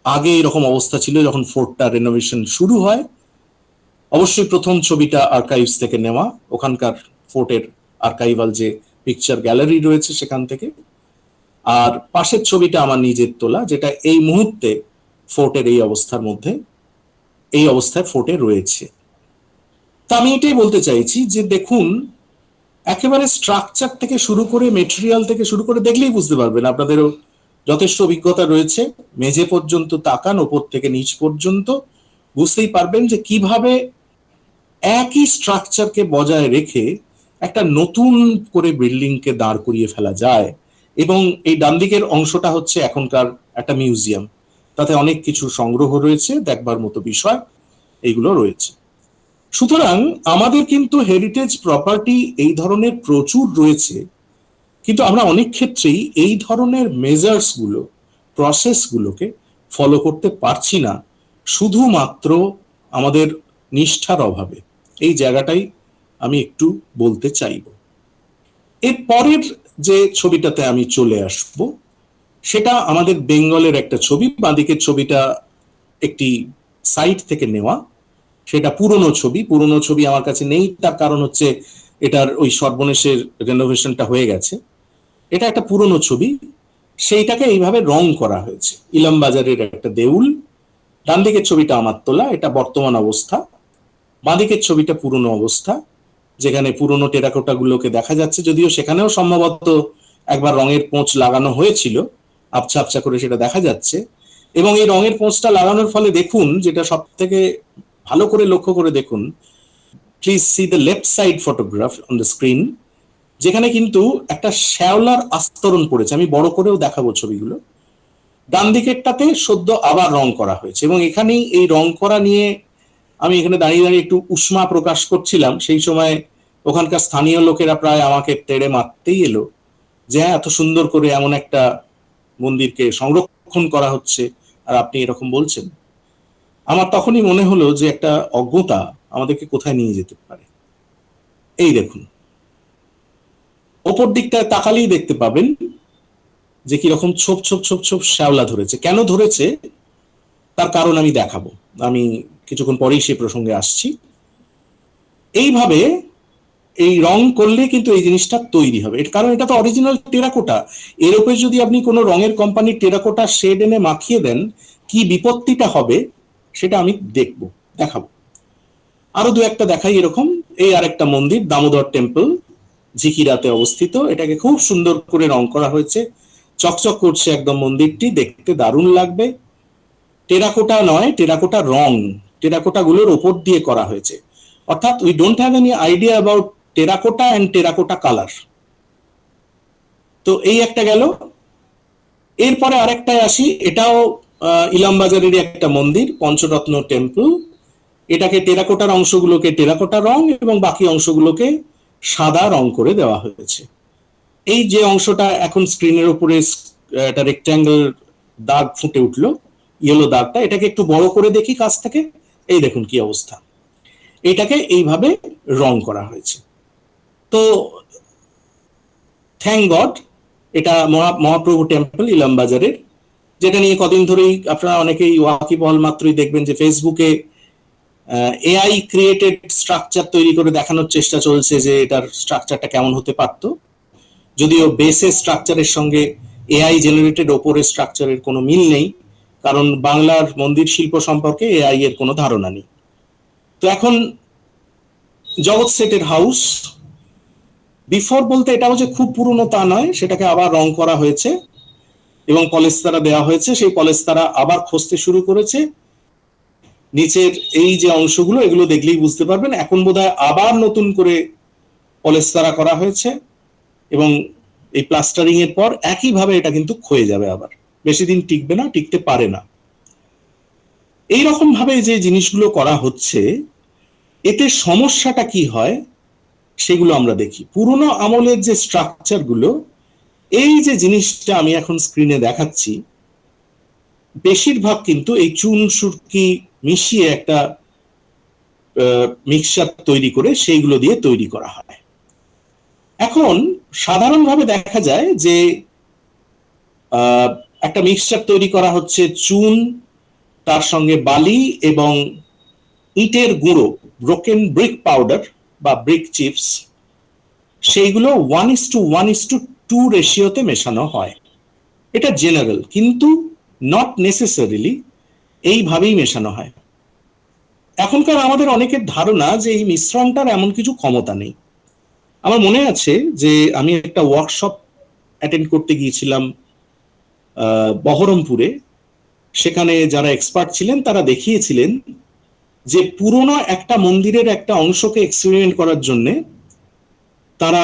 আগে এরকম অবস্থা ছিল যখন ফোর্টটা রেনোভেশন শুরু হয়, অবশ্যই প্রথম ছবিটা আর্কাইভস থেকে নেওয়া, ওখানকার ফোর্টের আর্কাইভাল যে পিকচার গ্যালারি রয়েছে সেখান থেকে। আর পাশের ছবিটা আমার নিজের তোলা, যেটা এই মুহূর্তে ফোর্টের এই অবস্থার মধ্যে, এই অবস্থায় ফোর্টে রয়েছে। তা আমি এটাই বলতে চাইছি যে দেখুন, একেবারে স্ট্রাকচার থেকে শুরু করে, মেটেরিয়াল থেকে শুরু করে দেখলেই বুঝতে পারবেন, আপনাদেরও যথেষ্ট অভিজ্ঞতা রয়েছে, মেঝে পর্যন্ত তাকান, ওপর থেকে নিচ পর্যন্ত, বুঝতেই পারবেন যে কিভাবে একই স্ট্রাকচারকে বজায় রেখে একটা নতুন করে বিল্ডিংকে দাঁড় করিয়ে ফেলা যায়। এবং এই ডান দিকের অংশটা হচ্ছে এখনকার একটা মিউজিয়াম, তাতে অনেক কিছু সংগ্রহ রয়েছে, দেখবার মতো বিষয় এইগুলো রয়েছে। সুতরাং আমাদের কিন্তু হেরিটেজ প্রপার্টি এই ধরনের প্রচুর রয়েছে, কিন্তু আমরা অনেক ক্ষেত্রেই এই ধরনের মেজার্স গুলো, প্রসেস গুলোকে ফলো করতে পারছি না, শুধুমাত্র আমাদের নিষ্ঠার অভাবে। এই জায়গাটাই আমি একটু বলতে চাইব। এর পরের যে ছবিটাতে আমি চলে আসব, সেটা আমাদের বেঙ্গলের একটা ছবি। বাঁদিকের ছবিটা একটি সাইট থেকে নেওয়া, সেটা পুরনো ছবি। পুরনো ছবি আমার কাছে নেই, তার কারণ হচ্ছে এটার ওই সর্বনেশের রেনোভেশনটা হয়ে গেছে। এটা একটা পুরনো ছবি, সেইটাকে এইভাবে রং করা হয়েছে। ইলামবাজারের একটা দেউল। ডান দিকের ছবিটা আমার তোলা, এটা বর্তমান অবস্থা। বাঁদিকের ছবিটা পুরনো অবস্থা, যেখানে পুরনো টেরাকোটা গুলোকে দেখা যাচ্ছে, যদিও সেখানেও সম্ভবত একবার রঙের পোঁচ লাগানো হয়েছিল, আবছা আবছা করে সেটা দেখা যাচ্ছে। এবং এই রঙের পোঁচটা লাগানোর ফলে দেখুন, যেটা সব থেকে ভালো করে লক্ষ্য করে দেখুন, please see the left side photograph on the screen, যেখানে কিন্তু একটা শ্যাওলার আস্তরণ পড়েছে। আমি বড় করেও দেখাবো ছবিগুলো। ডান দিকেরটাতে সদ্য আবার রং করা হয়েছে, এবং এখানেই এই রং করা নিয়ে আমি এখানে দাঁড়িয়ে দাঁড়িয়ে একটু উষ্মা প্রকাশ করছিলাম। সেই সময় ওখানকার স্থানীয় লোকেরা প্রায় আমাকে তেড়ে মারতেই এলো, যে এত সুন্দর করে এমন একটা মন্দিরকে সংরক্ষণ করা হচ্ছে আর আপনি এরকম বলছেন। আমার তখনই মনে হলো যে একটা অজ্ঞতা আমাদেরকে কোথায় নিয়ে যেতে পারে। এই দেখুন, ওপর দিকটায় তাকালেই দেখতে পাবেন যে কিরকম ছোপ ছোপ ছোপ ছোপ শ্যাওলা ধরেছে। কেন ধরেছে তার কারণ আমি দেখাবো, আমি কিছুক্ষণ পরেই সেই প্রসঙ্গে আসছি। এইভাবে এই রং করলে কিন্তু এই জিনিসটা তৈরি হবে, কারণ এটা তো অরিজিনাল টেরাকোটা। এর উপরে যদি আপনি কোনো রঙের কোম্পানির টেরাকোটা শেড এনে মাখিয়ে দেন, কি বিপত্তিটা হবে সেটা আমি দেখাবো। আরো দু একটা দেখাই এরকম। এই আরেকটা মন্দির, দামোদর টেম্পল, ঝিকিরাতে অবস্থিত। এটাকে খুব সুন্দর করে রং করা হয়েছে, চকচক করছে একদম মন্দিরটি, দেখতে দারুণ লাগবে। টেরাকোটা নয়, টেরাকোটা রং, টেরাকোটা গুলোর ওপর দিয়ে করা হয়েছে। অর্থাৎ we don't have any idea about terracotta and terracotta colour. তো এই একটা গেল। এরপরে আরেকটায় আসি, এটাও ইলামবাজারেরই একটা মন্দির, পঞ্চরত্ন টেম্পল। এটাকে টেরাকোটার অংশগুলোকে টেরাকোটা রং এবং বাকি অংশগুলোকে সাদা রং করে দেওয়া হয়েছে। এই যে অংশটা এখন স্ক্রিনের উপরে একটা রেক্ট্যাঙ্গেল দাগ ফুটে উঠলো, ইয়েলো দাগটা, এটাকে একটু বড় করে দেখি কাছ থেকে। এই দেখুন কি অবস্থা, এটাকে এইভাবে রং করা হয়েছে। তো থ্যাংক গড, এটা মহাপ্রভু টেম্পল ইলামবাজারের, যেটা নিয়ে কদিন ধরেই আপনারা অনেকেই ওয়াকিবহাল মাত্রই দেখবেন যে ফেসবুকে এআই ক্রিয়েটেড স্ট্রাকচার তৈরি করে দেখানোর চেষ্টা চলছে যে এটার স্ট্রাকচারটা কেমন হতে পারত, যদিও বেসের স্ট্রাকচারের সঙ্গে এআই জেনারেটেড ওপরের স্ট্রাকচারের কোনো মিল নেই, কারণ বাংলার মন্দির শিল্প সম্পর্কে এআই এর কোনো ধারণা নেই। তো এখন জগৎ সেটের হাউস, বিফোর বলতে এটাও যে খুব পুরনো তা নয়, সেটাকে আবার রং করা হয়েছে এবং পলেস্তারা দেওয়া হয়েছে। সেই পলেস্তারা আবার খসতে শুরু করেছে। নিচের এই যে অংশগুলো, এগুলো দেখলেই বুঝতে পারবেন এখন বোধহয় আবার নতুন করে পলেস্তারা করা হয়েছে, এবং এই প্লাস্টারিং এর পর একইভাবে এটা কিন্তু ক্ষয়ে যাবে, আবার বেশি দিন টিকবে না, টিকতে পারে না। এইরকম ভাবে যে জিনিসগুলো করা হচ্ছে, এতে সমস্যাটা কি হয় সেগুলো আমরা দেখি। পুরনো আমলের যে স্ট্রাকচার গুলো, এই যে জিনিসটা আমি এখন স্ক্রিনে দেখাচ্ছি, বেশিরভাগ কিন্তু এই চুন সুরকি মিশিয়ে একটা মিক্সচার তৈরি করে সেইগুলো দিয়ে তৈরি করা হয়। এখন সাধারণভাবে দেখা যায় যে একটা মিক্সচার তৈরি করা হচ্ছে চুন, তার সঙ্গে বালি এবং ইটের গুঁড়ো, ব্রোকেন ব্রিক পাউডার বা ব্রিক চিপস, সেইগুলো 1:1:2 রেশিওতে মেশানো হয়। এটা জেনারেল, কিন্তু নট নেসেসারিলি এইভাবেই মেশানো হয়। এখনকার আমাদের অনেকের ধারণা যে এই মিশ্রণটার এমন কিছু ক্ষমতা নেই। আমার মনে আছে যে আমি একটা ওয়ার্কশপ অ্যাটেন্ড করতে গিয়েছিলাম বহরমপুরে। সেখানে যারা এক্সপার্ট ছিলেন তারা দেখিয়েছিলেন যে পুরনো একটা মন্দিরের একটা অংশকে এক্সপেরিমেন্ট করার জন্য তারা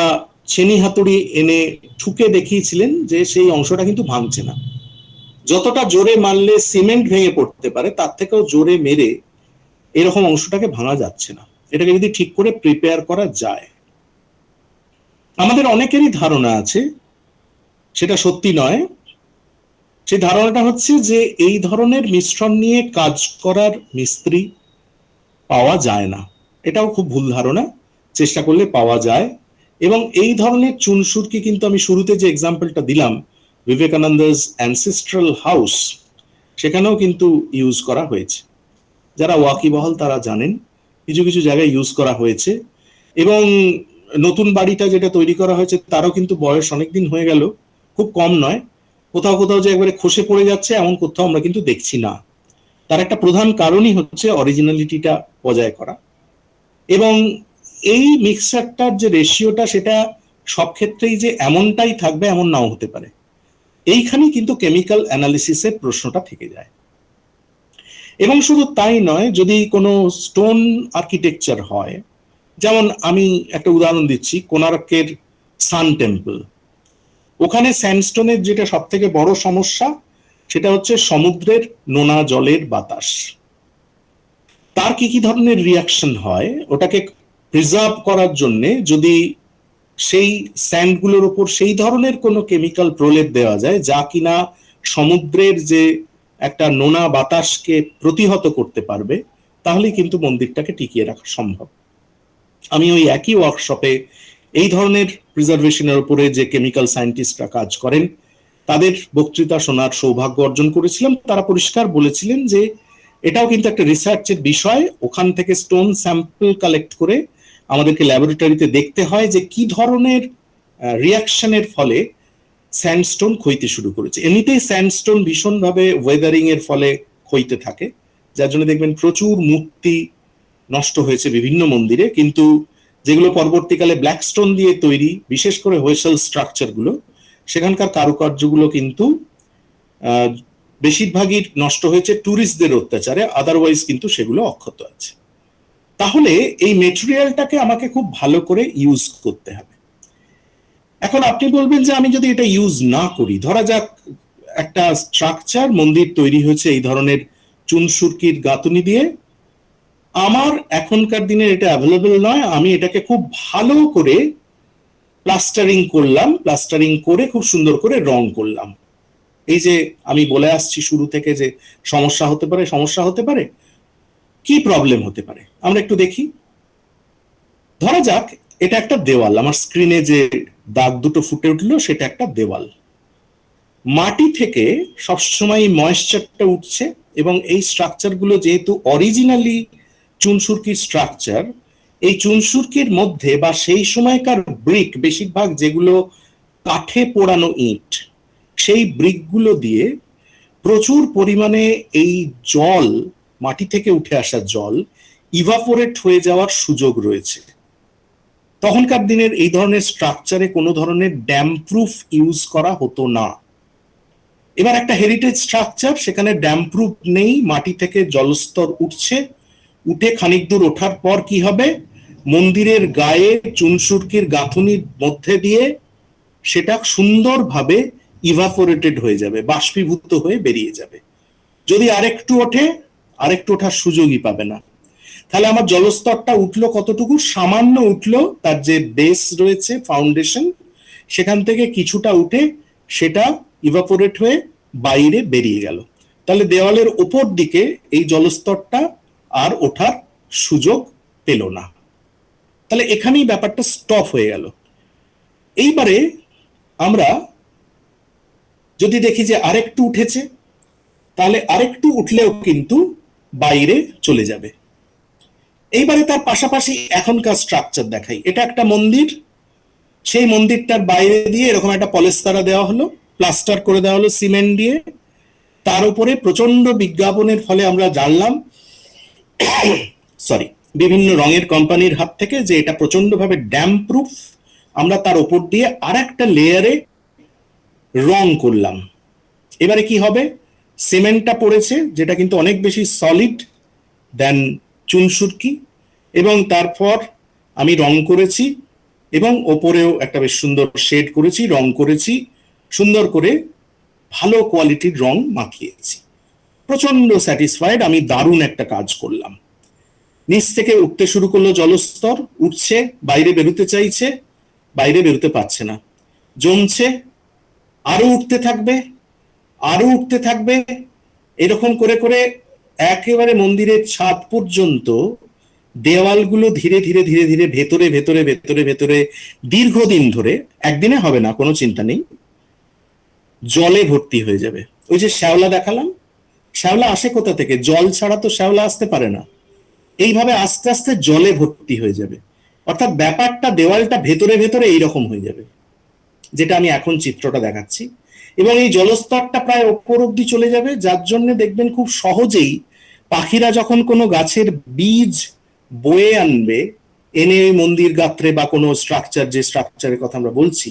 ছেনি হাতুড়ি এনে ঠুকে দেখিয়েছিলেন যে সেই অংশটা কিন্তু ভাঙছে না। যতটা জোরে মারলে সিমেন্ট ভেঙে পড়তে পারে, তার থেকেও জোরে মেরে এরকম অংশটাকে ভাঙা যাচ্ছে না, এটাকে যদি ঠিক করে প্রিপেয়ার করা যায়। আমাদের অনেকেরই ধারণা আছে, সেটা সত্যি নয়। সেই ধারণাটা হচ্ছে যে এই ধরনের মিশ্রণ নিয়ে কাজ করার মিস্ত্রি পাওয়া যায় না। এটাও খুব ভুল ধারণা, চেষ্টা করলে পাওয়া যায়। এবং এই ধরনের চুনসুরকি কিন্তু আমি শুরুতে যে এক্সাম্পলটা দিলাম, বিবেকানন্দাস অ্যানসেস্ট্রাল হাউস, সেখানেও কিন্তু ইউজ করা হয়েছে। যারা ওয়াকিবহাল তারা জানেন কিছু কিছু জায়গায় ইউজ করা হয়েছে। এবং নতুন বাড়িটা যেটা তৈরি করা হয়েছে তারও কিন্তু বয়স অনেকদিন হয়ে গেল, খুব কম নয়। কোথাও কোথাও যে একবারে খসে পড়ে যাচ্ছে এমন কোথাও আমরা কিন্তু দেখছি না। তার একটা প্রধান কারণই হচ্ছে অরিজিনালিটিটা বজায় করা। এবং এই মিক্সচারটার যে রেশিওটা, সেটা সব ক্ষেত্রেই যে এমনটাই থাকবে এমন নাও হতে পারে। এইখানেই কিন্তু কেমিক্যাল অ্যানালিসিসের প্রশ্নটা থেকে যায়। এবং শুধু তাই নয়, যদি কোনো স্টোন আর্কিটেকচার হয়, যেমন আমি একটা উদাহরণ দিচ্ছি, কোণার্কের সান টেম্পল, ওখানে স্যান্ডস্টোনের যেটা সব থেকে বড় সমস্যা সেটা হচ্ছে সমুদ্রের নোনা জলের বাতাস। তার কি কি ধরনের রিয়াকশন হয় ওটাকে প্রিজার্ভ করার জন্য, যদি সেই স্যান্ডগুলোর উপর সেই ধরনের কোনো কেমিক্যাল প্রলেপ দেওয়া যায় যা কিনা সমুদ্রের যে একটা নোনা বাতাসকে প্রতিহত করতে পারবে, তাহলে কিন্তু মন্দিরটাকে টিকিয়ে রাখা সম্ভব। আমি ওই একই ওয়ার্কশপে এই ধরনের প্রিজার্ভেশনের উপরে যে কেমিক্যাল সায়েন্টিস্টরা কাজ করেন তাদের বক্তৃতা শোনার সৌভাগ্য অর্জন করেছিলাম। তারা পরিষ্কার বলেছিলেন যে এটাও কিন্তু একটা রিসার্চের বিষয়। ওখান থেকে স্টোন স্যাম্পল কালেক্ট করে আমাদেরকে ল্যাবরেটরিতে দেখতে হয় যে কি ধরনের রিয়াকশনের ফলে স্যান্ডস্টোন ক্ষইতে শুরু করেছে। এমনিতেই স্যান্ডস্টোন ভীষণভাবে ওয়েদারিং এর ফলে ক্ষইতে থাকে, যার জন্য দেখবেন প্রচুর মূর্তি নষ্ট হয়েছে বিভিন্ন মন্দিরে। কিন্তু যেগুলো পরবর্তীকালে ব্ল্যাক স্টোন দিয়ে তৈরি, বিশেষ করে হোয়েসেল স্ট্রাকচারগুলো, সেখানকার কারুকার্যগুলো কিন্তু বেশিরভাগই নষ্ট হয়েছে ট্যুরিস্টদের অত্যাচারে, আদারওয়াইজ কিন্তু সেগুলো অক্ষত আছে। তাহলে এই মেটেরিয়ালটাকে আমাকে খুব ভালো করে ইউজ করতে হবে। এখন আপনি বলবেন যে আমি যদি এটা ইউজ না করি, ধরা যাক একটা স্ট্রাকচার মন্দির তৈরি হয়েছে এই ধরনের চুনসুরকির গাঁথুনি দিয়ে, আমার এখনকার দিনে এটা অ্যাভেলেবল নয়, আমি এটাকে খুব ভালো করে প্লাস্টারিং করলাম, প্লাস্টারিং করে খুব সুন্দর করে রং করলাম। এই যে আমি বলে আসছি শুরু থেকে যে সমস্যা হতে পারে, সমস্যা হতে পারে, কি প্রবলেম হতে পারে আমরা একটু দেখি। ধরা যাক এটা একটা দেওয়াল, আমার স্ক্রিনে যে দাগ দুটো ফুটে উঠলো সেটা একটা দেওয়াল। মাটি থেকে সবসময় ময়েশ্চারটা উঠছে, এবং এই স্ট্রাকচারগুলো যেহেতু অরিজিনালি চুনসুরকির স্ট্রাকচার, এই চুনসুরকির মধ্যে বা সেই সময়কার ব্রিক, বেশিরভাগ যেগুলো কাঠে পোড়ানো ইট, সেই ব্রিকগুলো দিয়ে প্রচুর পরিমাণে এই জল, মাটি থেকে উঠে আসা জল ইভাপোরেট হয়ে যাওয়ার সুযোগ রয়েছে। তখনকার দিনের এই ধরনের স্ট্রাকচারে কোনো ধরনের ড্যাম প্রুফ ইউজ করা হতো না। এবার একটা হেরিটেজ স্ট্রাকচার, সেখানে ড্যাম প্রুফ নেই, মাটি থেকে জলস্তর উঠছে, উঠে খানিক দূর ওঠার পর কি হবে, মন্দিরের গায়ে চুনসুরকির গাঁথুনির মধ্যে দিয়ে সেটা সুন্দরভাবে ইভাপোরেটেড হয়ে যাবে, বাষ্পীভূত হয়ে বেরিয়ে যাবে। যদি আরেকটু ওঠে, আরেকটু ওঠার সুযোগই পাবে না। তাহলে আমার জলস্তরটা উঠলো কতটুকু, সামান্য উঠলো, তার যে বেস রয়েছে, ফাউন্ডেশন, সেখান থেকে কিছুটা উঠে সেটা ইভাপোরেট হয়ে বাইরে বেরিয়ে গেল। তাহলে দেওয়ালের উপর দিকে এই জলস্তরটা আর ওঠার সুযোগ পেল না। তাহলে এখানেই ব্যাপারটা স্টপ হয়ে গেল। এইবারে আমরা যদি দেখি যে আরেকটু উঠেছে, তাহলে আরেকটু উঠলেও কিন্তু বাইরে চলে যাবে। এইবারে তার পাশাপাশি এখনকার স্ট্রাকচার দেখাই। এটা একটা মন্দির, সেই মন্দিরটার বাইরে দিয়ে এরকম একটা পলেস্তারা দেওয়া হলো, প্লাস্টার করে দেওয়া হলো সিমেন্ট দিয়ে। তার উপরে প্রচন্ড বিজ্ঞাপনের ফলে আমরা জানলাম বিভিন্ন রঙের কোম্পানির হাত থেকে যে এটা প্রচন্ডভাবে ড্যাম্প প্রুফ। আমরা তার উপর দিয়ে আর একটা লেয়ারে রং করলাম। এবারে কি হবে, সিমেন্টটা পড়েছে যেটা কিন্তু অনেক বেশি সলিড দেন চুনসুরকি, এবং তারপর আমি রং করেছি এবং ওপরেও একটা বেশ সুন্দর শেড করেছি, রং করেছি সুন্দর করে, ভালো কোয়ালিটির রং মাখিয়েছি। প্রচন্ড স্যাটিসফাইড, আমি দারুণ একটা কাজ করলাম। নিচ থেকে উঠতে শুরু করলো জলস্তর, উঠছে, বাইরে বেরোতে চাইছে, বাইরে বেরোতে পারছে না, জমছে, আরো উঠতে থাকবে, আরো উঠতে থাকবে। এরকম করে করে একেবারে মন্দিরের ছাদ পর্যন্ত দেওয়ালগুলো ধীরে ধীরে ধীরে ধীরে ভেতরে ভেতরে ভেতরে ভেতরে দীর্ঘদিন ধরে, একদিনে হবে না, কোনো চিন্তা নেই, জলে ভর্তি হয়ে যাবে। ওই যে শ্যাওলা দেখালাম, শ্যাওলা আসে কোথা থেকে? জল ছাড়া তো শ্যাওলা আসতে পারে না। এইভাবে আস্তে আস্তে জলে ভর্তি হয়ে যাবে, অর্থাৎ ব্যাপারটা দেওয়ালটা ভেতরে ভেতরে এইরকম হয়ে যাবে, যেটা আমি এখন চিত্রটা দেখাচ্ছি। এবং এই জলস্তরটা প্রায় ওপর অব্দি চলে যাবে, যার জন্য দেখবেন খুব সহজেই পাখিরা যখন কোনো গাছের বীজ বয়ে আনবে, এনে মন্দির গাত্রে বা কোনো স্ট্রাকচার, যে স্ট্রাকচারের কথা আমরা বলছি,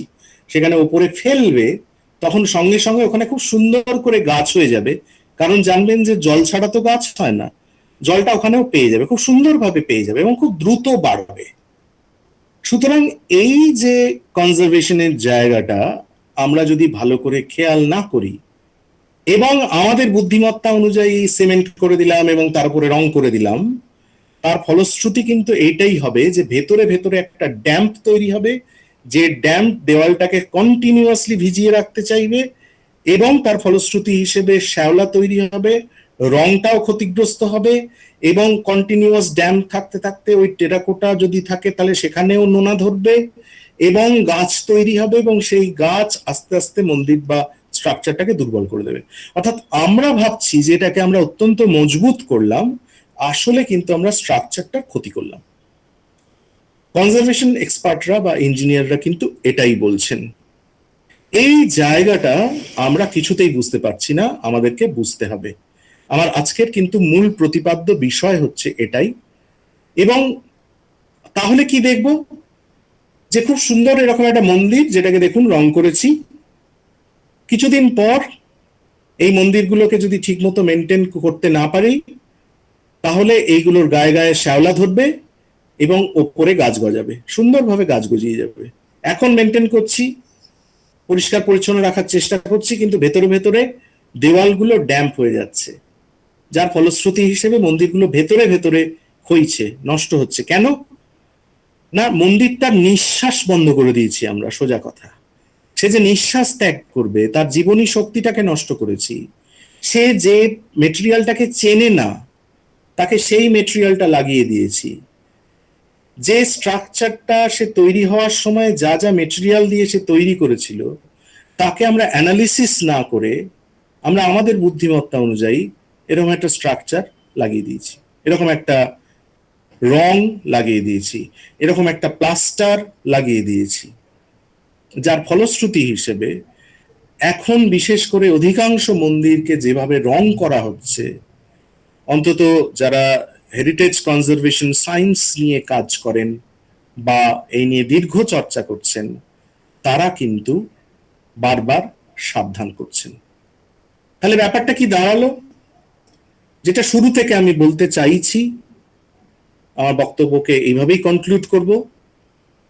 সেখানে ওপরে ফেলবে, তখন সঙ্গে সঙ্গে ওখানে খুব সুন্দর করে গাছ হয়ে যাবে। কারণ জানবেন যে জল ছাড়া তো গাছ হয় না, জলটা ওখানেও পেয়ে যাবে, খুব সুন্দরভাবে পেয়ে যাবে এবং খুব দ্রুত বাড়বে। সুতরাং এই যে কনজারভেশনের জায়গাটা আমরা যদি ভালো করে খেয়াল না করি এবং আমাদের বুদ্ধিমত্তা অনুযায়ী সিমেন্ট করে দিলাম এবং তার উপরে রং করে দিলাম, তার ফলশ্রুতি কিন্তু এইটাই হবে যে ভেতরে ভেতরে একটা ড্যাম্প তৈরি হবে, যে ড্যাম্প দেওয়ালটাকে কন্টিনিউয়াসলি ভিজিয়ে রাখতে চাইবে, এবং তার ফলশ্রুতি হিসেবে শ্যাওলা তৈরি হবে, রংটাও ক্ষতিগ্রস্ত হবে, এবং কন্টিনিউয়াস ড্যাম্প থাকতে থাকতে ওই টেরাকোটা যদি থাকে তাহলে সেখানেও নোনা ধরবে এবং গাছ তৈরি হবে, এবং সেই গাছ আস্তে আস্তে মন্দির বা স্ট্রাকচারটাকে দুর্বল করে দেবে। অর্থাৎ আমরা ভাবছি যে এটাকে আমরা অত্যন্ত মজবুত করলাম, আসলে কিন্তু আমরা স্ট্রাকচারটা ক্ষতি করলাম। কনজারভেশন এক্সপার্টরা বা ইঞ্জিনিয়াররা কিন্তু এটাই বলছেন। এই জায়গাটা আমরা কিছুতেই বুঝতে পারছি না, আমাদেরকে বুঝতে হবে। আমার আজকের কিন্তু মূল প্রতিপাদ্য বিষয় হচ্ছে এটাই। এবং তাহলে কি দেখব, যে খুব সুন্দর এরকম একটা মন্দির, যেটাকে দেখুন রং করেছি, কিছুদিন পর এই মন্দিরগুলোকে যদি ঠিকমতো মেনটেন করতে না পারি, তাহলে এইগুলোর গায়ে গায়ে শ্যাওলা ধরবে এবং ওপরে গাছ গজাবে, সুন্দরভাবে গাছ গজিয়ে যাবে। এখন মেনটেন করছি, পরিষ্কার পরিচ্ছন্ন রাখার চেষ্টা করছি, কিন্তু ভেতরে ভেতরে দেওয়ালগুলো ড্যাম্প হয়ে যাচ্ছে, যার ফলশ্রুতি হিসেবে মন্দিরগুলো ভেতরে ভেতরে ক্ষয়ছে, নষ্ট হচ্ছে। কেন না, মন্দিরটার নিঃশ্বাস বন্ধ করে দিয়েছি আমরা, সোজা কথা। সে যে নিঃশ্বাস ত্যাগ করবে, তার জীবনী শক্তিটাকে নষ্ট করেছি। সে যে মেটেরিয়ালটাকে চেনে না, তাকে সেই মেটেরিয়ালটা লাগিয়ে দিয়েছি। যে স্ট্রাকচারটা সে তৈরি হওয়ার সময় যা যা মেটেরিয়াল দিয়ে সে তৈরি করেছিল, তাকে আমরা অ্যানালিসিস না করে আমরা আমাদের বুদ্ধিমত্তা অনুযায়ী এরকম একটা স্ট্রাকচার লাগিয়ে দিয়েছি, এরকম একটা রং লাগিয়ে দিয়েছি, এরকম একটা প্লাস্টার লাগিয়ে দিয়েছি, যার ফলশ্রুতি হিসেবে এখন বিশেষ করে অধিকাংশ মন্দিরকে যেভাবে রং করা হচ্ছে, অন্তত যারা হেরিটেজ কনজারভেশন সায়েন্স নিয়ে কাজ করেন বা এই নিয়ে দীর্ঘ চর্চা করছেন, তারা কিন্তু বারবার সাবধান করছেন। তাহলে ব্যাপারটা কি দাঁড়ালো? যেটা শুরু থেকে আমি বলতে চাইছি, আমার বক্তব্যকে এইভাবেই কনক্লুড করব।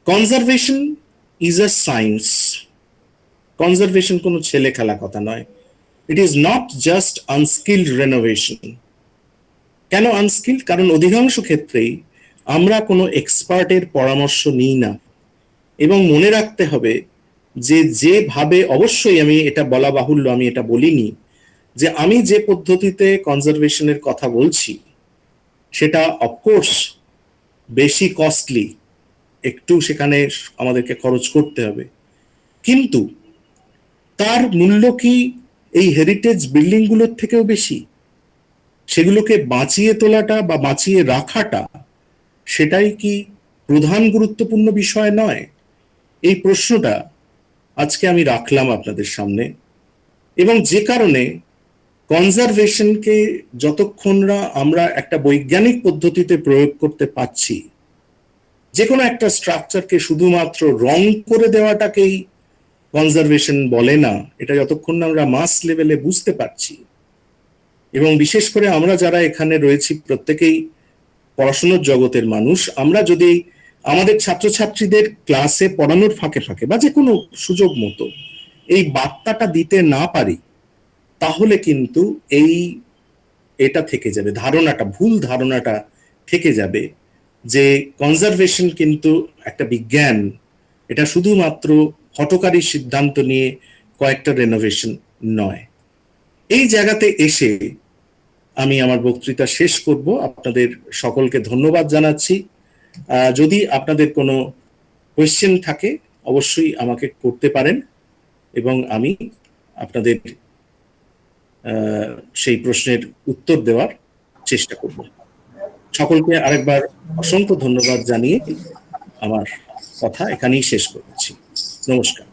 Conservation is a science. Conservation কোনো ছেলে খেলা কথা নয়। It is not just unskilled renovation. কেন আনস্কিলড? কারণ অধিকাংশ ক্ষেত্রেই আমরা কোনো এক্সপার্টের পরামর্শ নিই না। এবং মনে রাখতে হবে যে যেভাবে, অবশ্যই আমি এটা বলা বাহুল্য, আমি এটা বলিনি যে আমি যে পদ্ধতিতে কনজারভেশনের কথা বলছি সেটা অফকোর্স বেশি কস্টলি, একটু সেখানে আমাদেরকে খরচ করতে হবে, কিন্তু তার মূল্য কি এই হেরিটেজ বিল্ডিং গুলোর থেকেও বেশি? সেগুলোকে বাঁচিয়ে তোলাটা বা বাঁচিয়ে রাখাটা সেটাই কি প্রধান গুরুত্বপূর্ণ বিষয় নয়? এই প্রশ্নটা আজকে আমি রাখলাম আপনাদের সামনে, এবং যে কারণে কনজারভেশনকে যতক্ষণ না আমরা একটা বৈজ্ঞানিক পদ্ধতিতে প্রয়োগ করতে পারছি, যে কোনো একটা স্ট্রাকচারকে শুধুমাত্র রং করে দেওয়াটাকেই কনজারভেশন বলে না, এটা যতক্ষণ না আমরা মাস লেভেলে বুঝতে পারছি, এবং বিশেষ করে আমরা যারা এখানে রয়েছি প্রত্যেকেই পড়াশোনার জগতের মানুষ, আমরা যদি আমাদের ছাত্রছাত্রীদের ক্লাসে পড়ানোর ফাঁকে ফাঁকে বা যে কোনো সুযোগ মতো এই বার্তাটা দিতে না পারি, তাহলে কিন্তু এটা থেকে যাবে, ধারণাটা, ভুল ধারণাটা থেকে যাবে যে কনজারভেশন কিন্তু একটা বিজ্ঞান, এটা শুধুমাত্র হঠকারী সিদ্ধান্ত নিয়ে কয়েকটা রেনোভেশন নয়। এই জায়গাতে এসে আমি আমার বক্তৃতা শেষ করব। আপনাদের সকলকে ধন্যবাদ জানাচ্ছি। যদি আপনাদের কোনো কোয়েশ্চেন থাকে অবশ্যই আমাকে করতে পারেন, এবং আমি আপনাদের সেই প্রশ্নের উত্তর দেওয়ার চেষ্টা করব। সকলকে আরেকবার অসংখ্য ধন্যবাদ জানিয়ে আমার কথা এখানেই শেষ করছি। নমস্কার।